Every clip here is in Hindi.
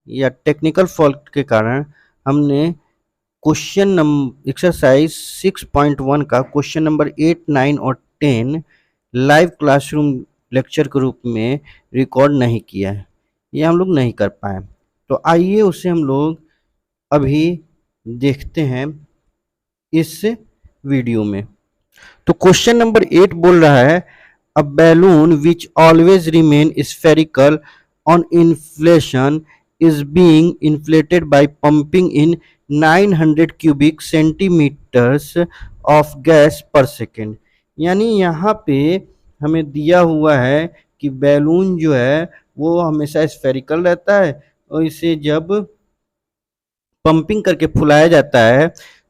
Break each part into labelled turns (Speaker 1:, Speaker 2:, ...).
Speaker 1: या टेक्निकल फॉल्ट के कारण हमने क्वेश्चन नंबर एक्सरसाइज 6.1 का क्वेश्चन नंबर 8, 9 और 10 लाइव क्लासरूम लेक्चर के रूप में रिकॉर्ड नहीं किया है, ये हम लोग नहीं कर पाए। तो आइए उसे हम लोग अभी देखते हैं इस वीडियो में। तो क्वेश्चन नंबर 8 बोल रहा है a balloon which always remain spherical on inflation is being inflated by pumping in 900 cubic centimetres of gas per second. यानी यहाँ पे हमें दिया हुआ है कि बैलून जो है वो हमेशा स्फेरिकल रहता है और इसे जब पंपिंग करके फुलाया जाता है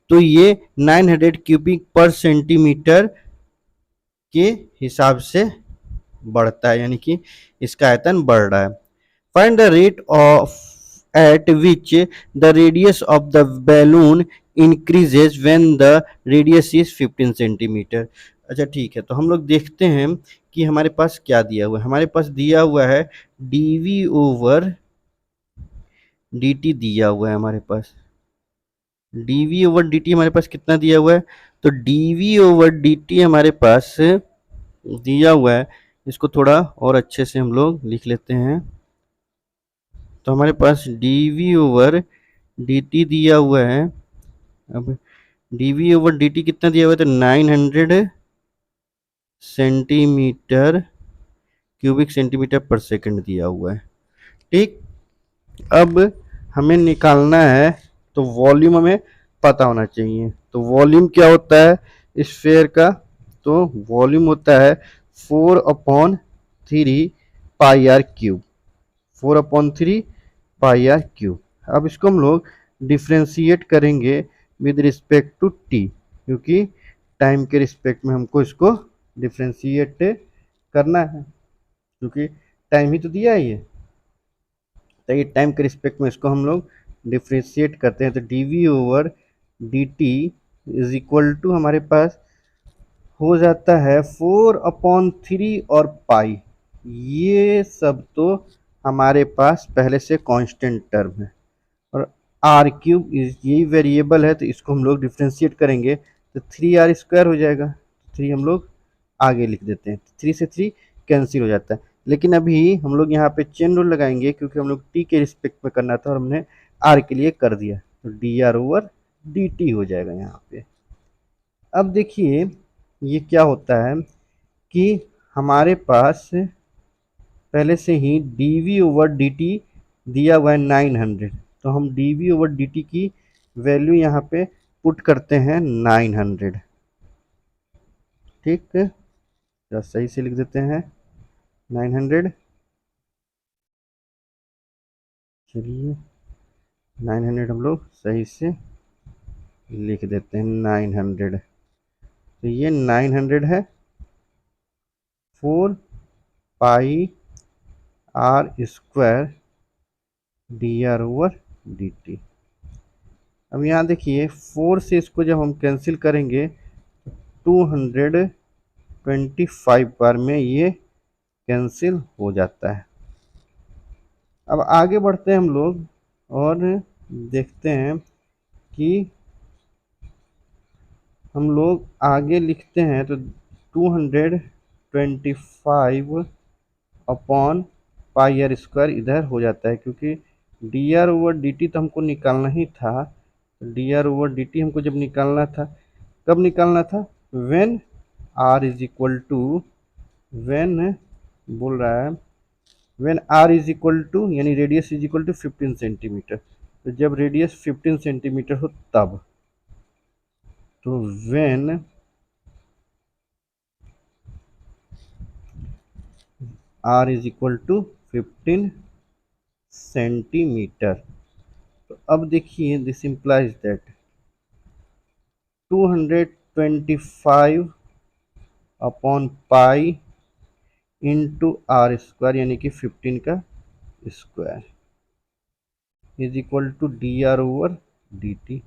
Speaker 1: तो ये 900 क्यूबिक पर सेंटीमीटर के हिसाब से बढ़ता है, यानी कि इसका आयतन बढ़ रहा है। Find the rate of eight which the radius of the balloon increases when the radius is 15 centimetre. अच्छा ठीक है, तो हम लोग देखते हैं कि हमारे पास क्या दिया हुआ है। हमारे पास दिया हुआ है dv ओवर dt दिया हुआ है हमारे पास। dv ओवर dt हमारे पास कितना दिया हुआ है? तो dv ओवर dt हमारे पास दिया हुआ है। इसको थोड़ा और अच्छे से हम लोग लिख लेते हैं। तो हमारे पास dv ओवर dt दिया हुआ है। अब dv ओवर dt कितना दिया हुआ है? तो 900 सेंटीमीटर क्यूबिक सेंटीमीटर पर सेकंड दिया हुआ है। ठीक, अब हमें निकालना है तो वॉल्यूम हमें पता होना चाहिए। तो वॉल्यूम क्या होता है स्फेयर का? तो वॉल्यूम होता है 4/3 pi r cube. 4/3 pi r cube. अब इसको हम लोग डिफ्रेंशिएट करेंगे विद रिस्पेक्ट टू टी, क्योंकि टाइम के रिस्पेक्ट में हमको इसको डिफ्रेंशिएट करना है, क्योंकि टाइम ही तो दिया है ये। तो ये टाइम के रिस्पेक्ट में इसको हम लोग डिफ्रेंशिएट करते हैं। तो dv over dt is equal to हमारे पास हो जाता है 4/3 और पाई। ये सब तो हमारे पास पहले से कांस्टेंट टर्म है और आर क्यूब इज यही वेरिएबल है, तो इसको हम लोग डिफ्रेंशिएट करेंगे तो 3r² हो जाएगा। 3 हम लोग आगे लिख देते हैं, 3 से 3 कैंसिल हो जाता है। लेकिन अभी हम लोग यहाँ पे चेन रूल लगाएंगे, क्योंकि हम लोग टी के रिस्पेक्ट में करना था और हमने आर के लिए कर दिया। तो dr ओवर dt हो जाएगा यहाँ पे। अब देखिए ये क्या होता है कि हमारे पास पहले से ही dv ओवर dt दिया हुआ है 900। तो हम dv ओवर dt की वैल्यू यहाँ पे पुट करते हैं 900। ठीक, तो सही से लिख देते हैं 900। चलिए 900 हम लोग सही से लिख देते हैं 900। तो ये 900 है 4 pi r square dr over dt। अब यहाँ देखिए 4 से इसको जब हम कैंसिल करेंगे 225 बार में ये कैंसिल हो जाता है। अब आगे बढ़ते हैं हम लोग और देखते हैं कि हम लोग आगे लिखते हैं। तो 225 अपॉन पाई आर स्क्वायर इधर हो जाता है, क्योंकि dr ओवर dt तो हमको निकालना ही था। dr ओवर dt हमको जब निकालना था, कब निकालना था? When r is equal to, when बोल रहा है when r is equal to, यानी radius is equal to 15 centimetre. तो जब रेडियस 15 सेंटीमीटर हो तब। तो when r is equal to 15 centimetre. तो अब देखिए this implies that 225 upon pi into r square, यानी कि 15 का square, is equal to dr over dt।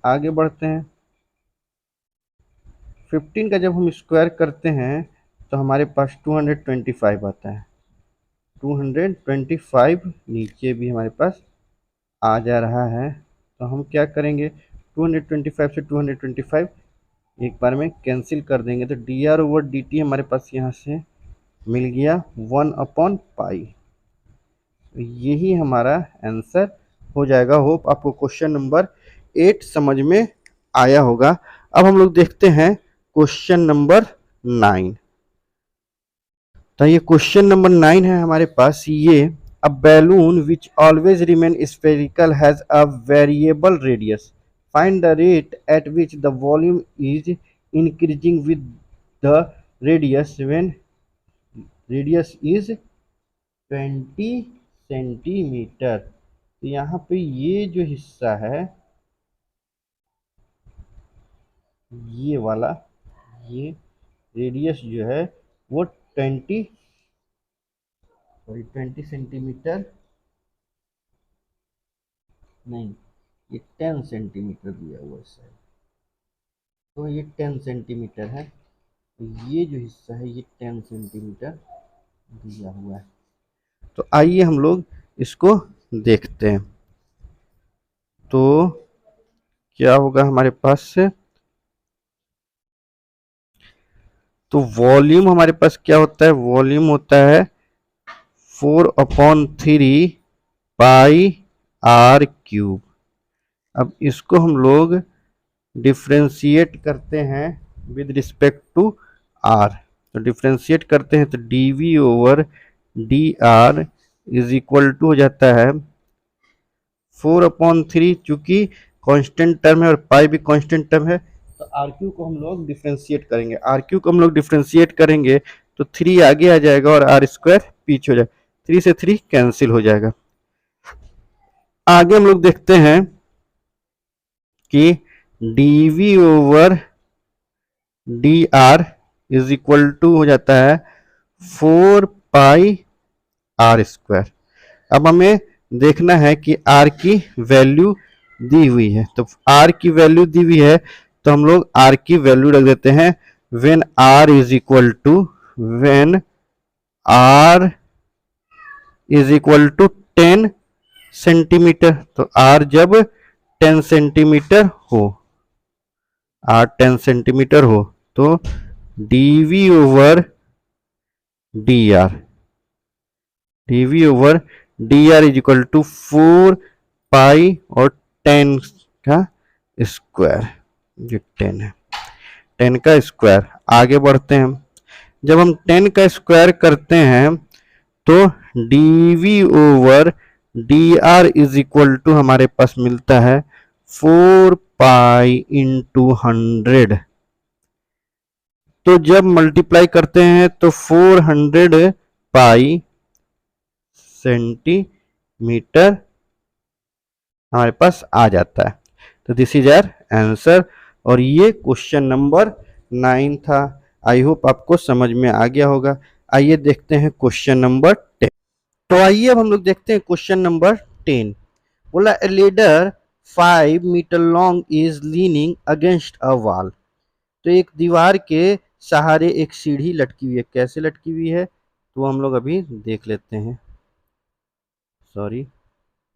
Speaker 1: आगे बढ़ते हैं। 15 का जब हम स्क्वायर करते हैं तो हमारे पास 225 आता है। 225 नीचे भी हमारे पास आ जा रहा है। तो हम क्या करेंगे, 225 से 225 एक बार में कैंसिल कर देंगे, तो D R over D T हमारे पास यहाँ से मिल गया 1/पाई। तो यही हमारा आंसर हो जाएगा। होप आपको क्वेश्चन नंबर 8 समझ में आया होगा। अब हम लोग देखते हैं क्वेश्चन नंबर 9। तो ये क्वेश्चन नंबर 9 है हमारे पास। ये a balloon which always remain spherical has a variable radius, find the rate at which the volume is increasing with the radius when radius is 20 centimetre. तो यहाँ पे ये जो हिस्सा है, ये वाला, ये रेडियस जो है वो 20 सेंटीमीटर नहीं, ये 10 सेंटीमीटर दिया हुआ है। तो ये 10 सेंटीमीटर है। तो ये जो हिस्सा है ये 10 सेंटीमीटर दिया हुआ है। तो आइए हम लोग इसको देखते हैं। तो क्या होगा हमारे पास से, तो वॉल्यूम हमारे पास क्या होता है, वॉल्यूम होता है 4/3 पाई आर क्यूब। अब इसको हम लोग डिफ्रेंशिएट करते हैं विद रिस्पेक्ट टू आर। तो डिफ्रेंशिएट करते हैं तो D V over D R is equal to हो जाता है 4/3, चूंकि कांस्टेंट टर्म है और पाई भी कांस्टेंट टर्म है। तो आर क्यू को हम लोग डिफ्रेंशिएट करेंगे, आर क्यू को हम लोग डिफ्रेंशिएट करेंगे तो 3 आगे आ जाएगा और आर स्क्वायर पीछे हो जाएगा, 3 से 3 कैंसिल हो जाएगा। आगे हम लोग देखते हैं कि D V over D R is equal to हो जाता है 4 पाई आर स्क्वायर। अब हमें देखना है कि आर की वैल्यू दी हुई है, तो आर की वैल्यू दी हुई है तो हम लोग आर की वैल्यू रख देते हैं when R is equal to, when R is equal to 10 centimetre. तो आर जब 10 सेंटीमीटर हो, आर 10 सेंटीमीटर हो तो D V over D R, D V over D R is equal to 4 pi और 10 का स्क्वायर, जो 10 है 10 का स्क्वायर। आगे बढ़ते हैं, जब हम 10 का स्क्वायर करते हैं तो D V over D R is equal to हमारे पास मिलता है 4 पाई इंटू 100। तो जब मल्टीप्लाई करते हैं तो 400 पाई सेंटीमीटर हमारे पास आ जाता है। तो दिस इज आवर आंसर। और ये क्वेश्चन नंबर 9 था। आई होप आपको समझ में आ गया होगा। आइए देखते हैं क्वेश्चन नंबर 10। तो आइए अब हम लोग देखते हैं क्वेश्चन नंबर 10। बोला a ladder 5 metre long is leaning against a wall. तो एक दीवार के सहारे एक सीढ़ी लटकी हुई है। कैसे लटकी हुई है तो हम लोग अभी देख लेते हैं, सॉरी,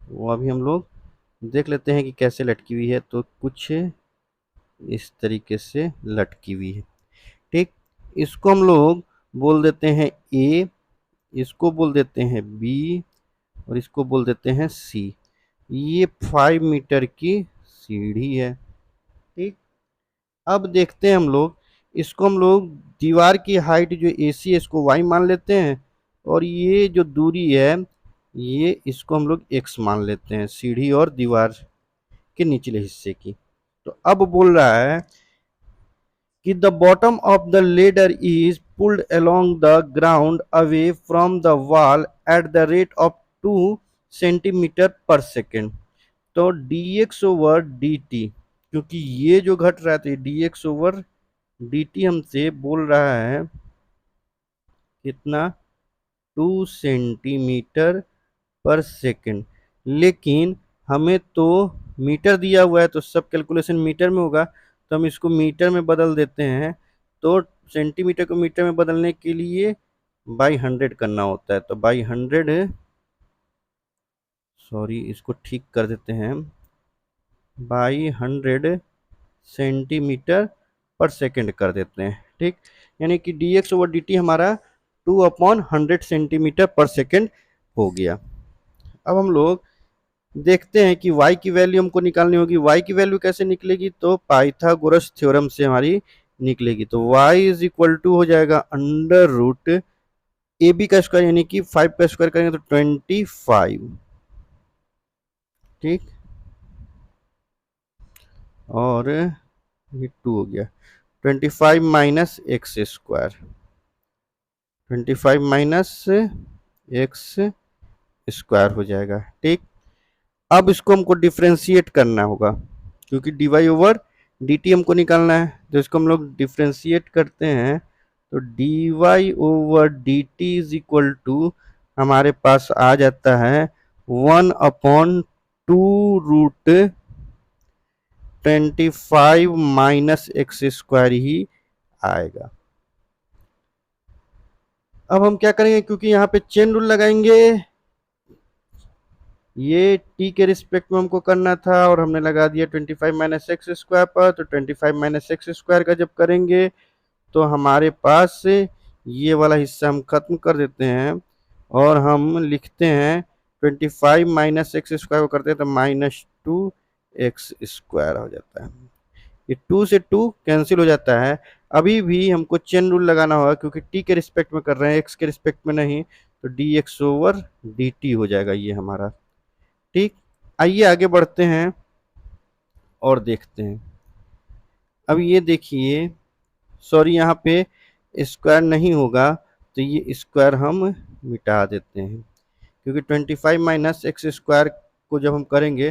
Speaker 1: वो अभी हम लोग देख लेते हैं कि कैसे लटकी हुई है। तो कुछ इस तरीके से लटकी हुई है, ठीक। इसको हम लोग बोल देते हैं ए, इसको बोल देते हैं बी और इसको बोल देते हैं सी। ये 5 मीटर की सीढ़ी है, ठीक। अब देखते हैं हम लोग, इसको हम लोग दीवार की हाइट जो एसी है इसको वाई मान लेते हैं और ये जो दूरी है ये इसको हम लोग एक्स मान लेते हैं, सीढ़ी और दीवार के निचले हिस्से की। तो अब बोल रहा है कि the bottom of the ladder is pulled along the ground away from the wall at the rate of 2 centimetre per second. तो D x over D T, क्योंकि ये जो घट रहा था D x over D T हमसे बोल रहा है कितना, 2 सेंटीमीटर पर सेकेंड। लेकिन हमें तो मीटर दिया हुआ है तो सब कैलकुलेशन मीटर में होगा, तो हम इसको मीटर में बदल देते हैं। तो सेंटीमीटर को मीटर में बदलने के लिए बाई 100 करना होता है, तो बाई 100, सॉरी इसको ठीक कर देते हैं, बाई 100 सेंटीमीटर पर सेकंड कर देते हैं। ठीक, यानी कि dx ओवर dt हमारा 2/100 सेंटीमीटर पर सेकंड हो गया। अब हम लोग देखते हैं कि y की वैल्यू हमको निकालनी होगी। y की वैल्यू कैसे निकलेगी, तो पाइथागोरस थ्योरम से हमारी निकलेगी। तो y इज इक्वल टू हो जाएगा अंडर रूट ए बी का स्क्वायर, यानी कि 5 का स्क्वायर करेंगे तो 25। ठीक, और ये 2 हो गया, 25 minus X square, 25 minus X square हो जाएगा। ठीक, अब इसको हमको डिफ्रेंशिएट करना होगा, क्योंकि D Y over D T हमको निकालना है। तो इसको हम लोग डिफ्रेंशिएट करते हैं, तो D Y over D T is equal to हमारे पास आ जाता है 1/2 रूट 25 माइनस एक्स स्क्वायर ही आएगा। अब हम क्या करेंगे, क्योंकि यहाँ पे चेन रूल लगाएंगे, ये t के रिस्पेक्ट में हमको करना था और हमने लगा दिया 25 माइनस एक्स स्क्वायर पर। तो 25 माइनस एक्स स्क्वायर का जब करेंगे तो हमारे पास ये वाला हिस्सा हम खत्म कर देते हैं और हम लिखते हैं 25 माइनस एक्स स्क्वायर को करते हैं तो -2x² हो जाता है। ये 2 से 2 कैंसिल हो जाता है। अभी भी हमको चेन रूल लगाना होगा, क्योंकि t के रिस्पेक्ट में कर रहे हैं, x के रिस्पेक्ट में नहीं, तो dx ओवर dt हो जाएगा ये हमारा। ठीक, आइए आगे बढ़ते हैं और देखते हैं। अब ये देखिए, सॉरी यहाँ पे स्क्वायर नहीं होगा, तो ये स्क्वायर हम मिटा देते हैं, क्योंकि 25 माइनस एक्स स्क्वायर को जब हम करेंगे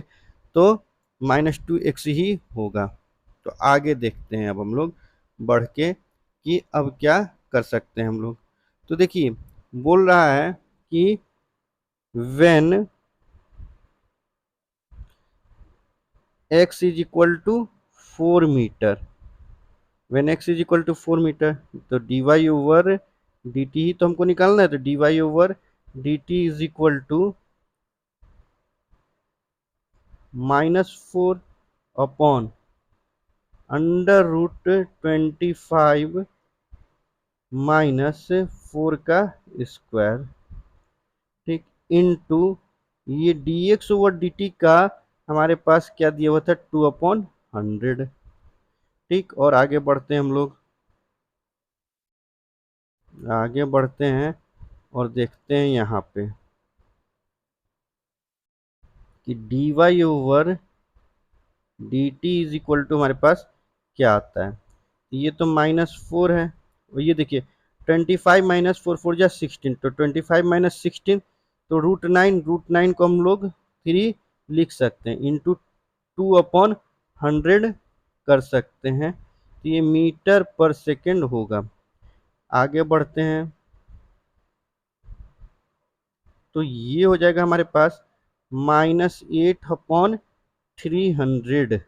Speaker 1: तो -2x ही होगा। तो आगे देखते हैं अब हम लोग बढ़ के कि अब क्या कर सकते हैं हम लोग। तो देखिए बोल रहा है कि when x is equal to 4 metre, when x is equal to 4 metre, तो dy ओवर dt ही तो हमको निकालना है। तो dy over dt is equal to -4 upon under root 25 minus 4 का स्क्वायर। ठीक, इनटू ये dx ओवर dt का हमारे पास क्या दिया हुआ था, 2/100। ठीक, और आगे बढ़ते हैं हम लोग, आगे बढ़ते हैं और देखते हैं यहाँ पे कि D Y over D T is equal to हमारे पास क्या आता है। ये तो -4 है, और ये देखिए 25 माइनस 4 4 जा 16, तो 25 माइनस 16 तो √9 को हम लोग 3 लिख सकते हैं, इंटू 2/100 कर सकते हैं। तो ये मीटर पर सेकेंड होगा। आगे बढ़ते हैं, तो ये हो जाएगा हमारे पास -8/300,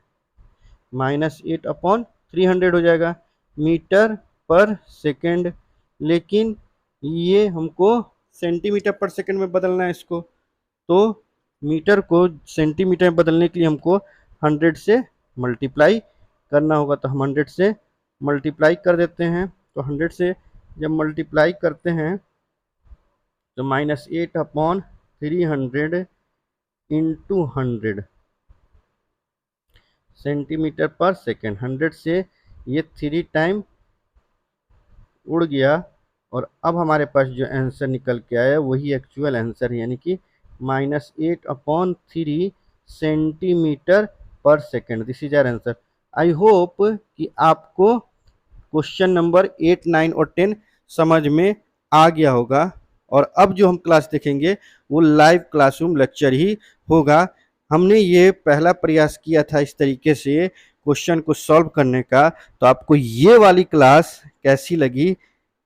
Speaker 1: -8/300 हो जाएगा मीटर पर सेकेंड। लेकिन ये हमको सेंटीमीटर पर सेकेंड में बदलना है इसको, तो मीटर को सेंटीमीटर में बदलने के लिए हमको 100 से मल्टीप्लाई करना होगा। तो हम 100 से मल्टीप्लाई कर देते हैं। तो 100 से जब मल्टीप्लाई करते हैं तो -8/300 इंटू 100 सेंटीमीटर पर सेकेंड। 100 से ये 3 टाइम उड़ गया, और अब हमारे पास जो आंसर निकल के आया वही एक्चुअल आंसर है, यानी कि -8/3 centimetre per second. This is our answer. I hope कि आपको क्वेश्चन नंबर 8, 9 और 10 समझ में आ गया होगा। और अब जो हम क्लास देखेंगे वो लाइव क्लासरूम लेक्चर ही होगा। हमने ये पहला प्रयास किया था इस तरीके से क्वेश्चन को सॉल्व करने का, तो आपको ये वाली क्लास कैसी लगी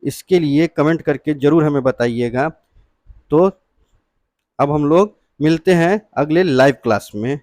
Speaker 1: इसके लिए कमेंट करके ज़रूर हमें बताइएगा। तो अब हम लोग मिलते हैं अगले लाइव क्लास में।